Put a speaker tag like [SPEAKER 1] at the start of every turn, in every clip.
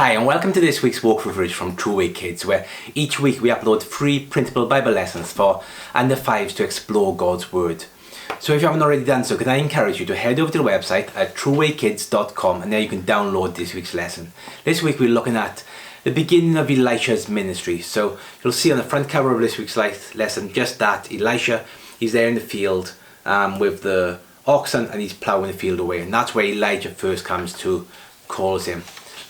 [SPEAKER 1] Hi and welcome to this week's Worksheets from True Way Kids, where each week we upload 3 printable Bible lessons for under 5s to explore God's Word. So if you haven't already done so, can I encourage you to head over to the website at truewaykids.com and there you can download this week's lesson. This week we're looking at the beginning of Elisha's ministry. So you'll see on the front cover of this week's lesson just that Elisha is there in the field with the oxen and he's ploughing the field away, and that's where Elijah first comes to calls him.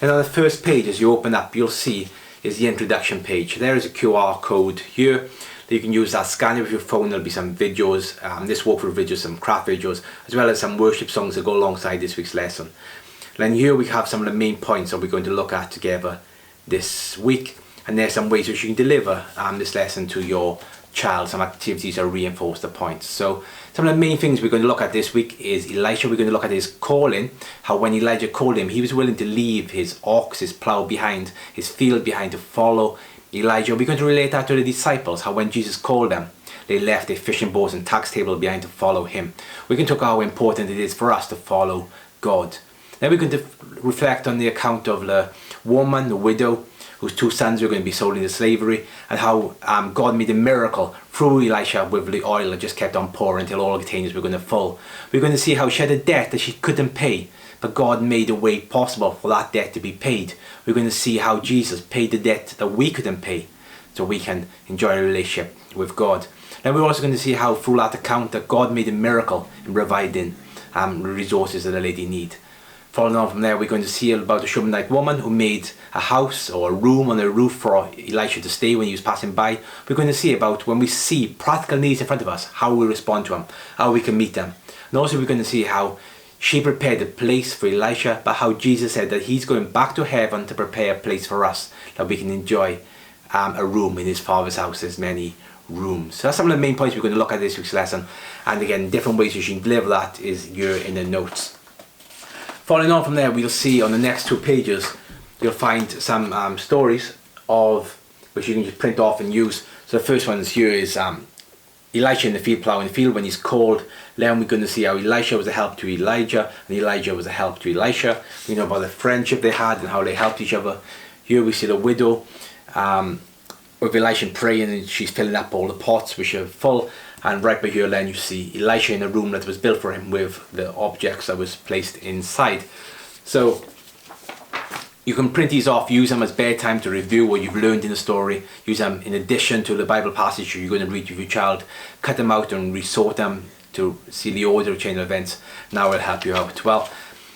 [SPEAKER 1] And on the first page, as you open up, you'll see is the introduction page. There is a QR code here that you can use that, scan it with your phone. There'll be some videos, this walkthrough videos, some craft videos, as well as some worship songs that go alongside this week's lesson. And then here we have some of the main points that we're going to look at together this week. And there's some ways which you can deliver this lesson to your child, some activities that reinforce the points. So some of the main things we're going to look at this week is Elisha. We're going to look at his calling, how when Elijah called him, he was willing to leave his ox, his plough behind, his field behind to follow Elijah. We're going to relate that to the disciples, how when Jesus called them, they left their fishing boats and tax table behind to follow him. We can talk about how important it is for us to follow God. Then we're going to reflect on the account of the woman, the widow, whose 2 sons were going to be sold into slavery, and how God made a miracle through Elisha with the oil that just kept on pouring until all the containers were going to fill. We're going to see how she had a debt that she couldn't pay, but God made a way possible for that debt to be paid. We're going to see how Jesus paid the debt that we couldn't pay, so we can enjoy a relationship with God. Then we're also going to see how through that account that God made a miracle in providing resources that a lady need. Following on from there, we're going to see about a Shunammite woman who made a house or a room on the roof for Elisha to stay when he was passing by. We're going to see about when we see practical needs in front of us, how we respond to them, how we can meet them. And also we're going to see how she prepared a place for Elisha, but how Jesus said that he's going back to heaven to prepare a place for us, that we can enjoy a room in his Father's house. There's many rooms. So that's some of the main points we're going to look at this week's lesson. And again, different ways you can deliver that is here in the notes. Following on from there, we'll see on the next 2 pages, you'll find some stories of which you can just print off and use. So the first one is here is Elisha in the field, ploughing the field when he's called. Then we're going to see how Elisha was a help to Elijah and Elijah was a help to Elisha. We know about the friendship they had and how they helped each other. Here we see the widow with Elisha praying, and she's filling up all the pots which are full. And right by here then you see Elisha in a room that was built for him with the objects that was placed inside. So you can print these off, use them as bedtime to review what you've learned in the story, use them in addition to the Bible passage you're going to read with your child, cut them out and resort them to see the order of chain of events. Now it'll help you out. Well,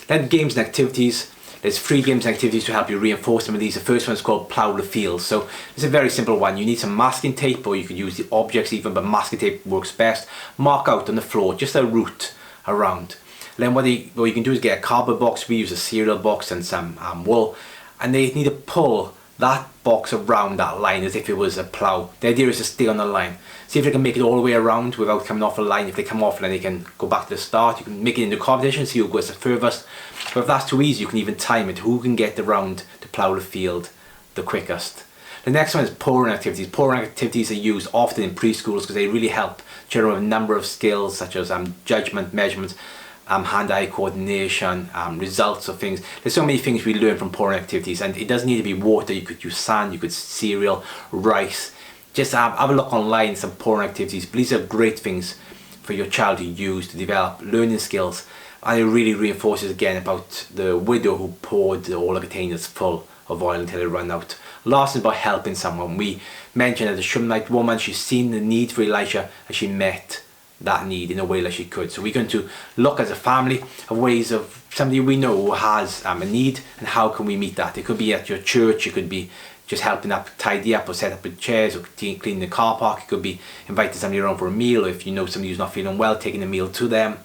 [SPEAKER 1] then games and activities. There's 3 games and activities to help you reinforce some of these. The first one is called Plough the Field. So it's a very simple one. You need some masking tape, or you could use the objects even, but masking tape works best. Mark out on the floor just a route around. Then what you can do is get a cardboard box. We use a cereal box and some wool, and they need to pull that box around that line as if it was a plough. The idea is to stay on the line. See if they can make it all the way around without coming off the line. If they come off, then they can go back to the start. You can make it into competition, see who goes the furthest. But if that's too easy, you can even time it. Who can get around to plough the field the quickest? The next one is pouring activities. Pouring activities are used often in preschools because they really help children with a number of skills such as judgment, measurement, hand-eye coordination, results of things. There's so many things we learn from pouring activities, and it doesn't need to be water. You could use sand, you could cereal, rice. Just have a look online, some pouring activities. But these are great things for your child to use to develop learning skills, and it really reinforces again about the widow who poured all the containers full of oil until they run out. Last is about helping someone. We mentioned that the Shunammite woman, she's seen the need for Elisha and she met that need in a way that she could. So we're going to look as a family of ways of somebody we know who has a need, and how can we meet that. It could be at your church, it could be just helping up, tidy up, or set up the chairs, or cleaning the car park. It could be inviting somebody around for a meal, or if you know somebody who's not feeling well, taking a meal to them.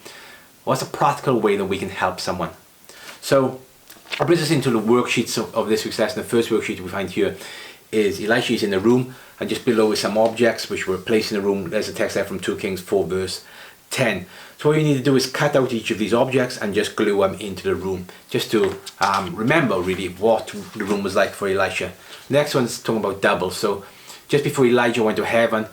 [SPEAKER 1] What's a practical way that we can help someone? So I'll bring us into the worksheets of this week's lesson. The first worksheet we find here is Elisha is in the room, and just below is some objects which were placed in the room. There's a text there from 2 Kings 4 verse 10. So what you need to do is cut out each of these objects and just glue them into the room, just to remember really what the room was like for Elisha. Next one's talking about double. So just before Elijah went to heaven,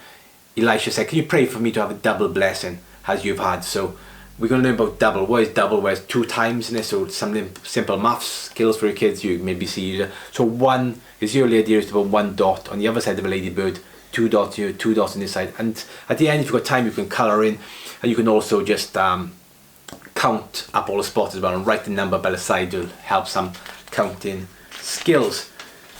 [SPEAKER 1] Elisha said, can you pray for me to have a double blessing as you've had? So we're going to learn about double. What is double? Where's 2 times in it? So some simple maths skills for your kids. You maybe see. So 1 is the early idea is to put 1 dot on the other side of a ladybird, 2 dots here, 2 dots on this side. And at the end, if you've got time, you can colour in, and you can also just count up all the spots as well and write the number by the side to help some counting skills.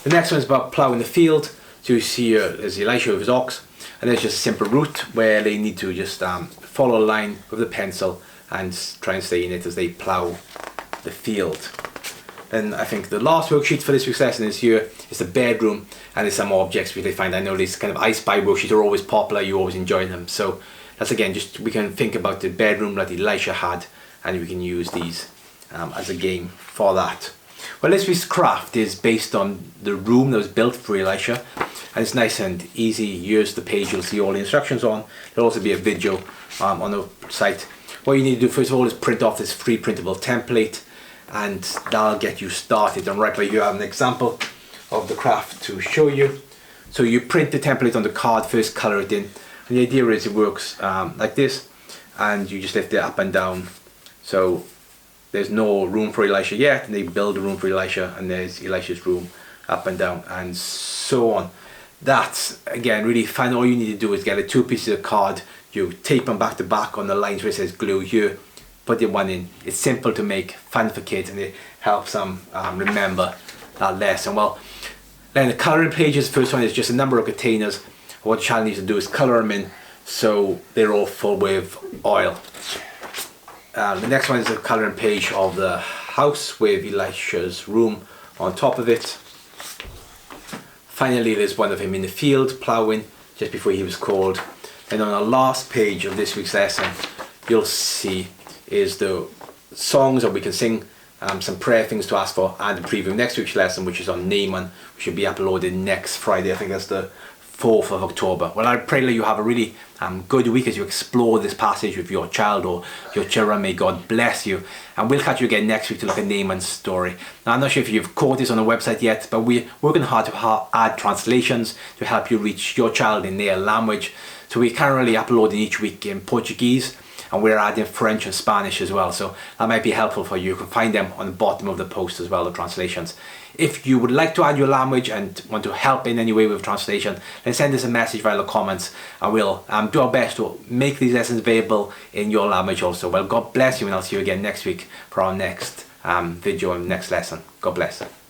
[SPEAKER 1] The next one is about ploughing the field. So you see there's Elisha with his ox, and there's just a simple route where they need to just follow a line with the pencil and try and stay in it as they plough the field. Then I think the last worksheet for this week's lesson is here is the bedroom, and there's some objects which they find. I know these kind of I Spy worksheets are always popular, you always enjoy them. So that's again, just we can think about the bedroom that Elisha had, and we can use these as a game for that. Well, this week's craft is based on the room that was built for Elisha, and it's nice and easy. Here's the page, you'll see all the instructions on. There'll also be a video on the site. What you need to do first of all is print off this free printable template, and that'll get you started. And right by you have an example of the craft to show you. So you print the template on the card first, colour it in, and the idea is it works like this, and you just lift it up and down. So there's no room for Elisha yet, and they build a room for Elisha, and there's Elisha's room up and down, and so on. That's again really fun. All you need to do is get 2 pieces of card, you tape them back to back on the lines where it says glue here, put the one in. It's simple to make, fun for kids, and it helps them remember that lesson. Well, then the colouring pages, first one is just a number of containers. What the child needs to do is colour them in so they're all full with oil. The next one is a colouring page of the house with Elisha's room on top of it. Finally, there's one of him in the field ploughing just before he was called. And on the last page of this week's lesson, you'll see is the songs that we can sing, some prayer things to ask for, and the preview of next week's lesson, which is on Naaman, which should be uploaded next Friday. I think that's the 4th of October. Well, I pray that you have a really good week as you explore this passage with your child or your children. May God bless you, and we'll catch you again next week to look at Naaman's story. Now, I'm not sure if you've caught this on the website yet, but we're working hard to add translations to help you reach your child in their language. So we're currently uploading each week in Portuguese, and we're adding French and Spanish as well, so that might be helpful for you. You can find them on the bottom of the post as well, the translations. If you would like to add your language and want to help in any way with translation, then send us a message via the comments, and we'll do our best to make these lessons available in your language also. Well, God bless you, and I'll see you again next week for our next video and next lesson. God bless.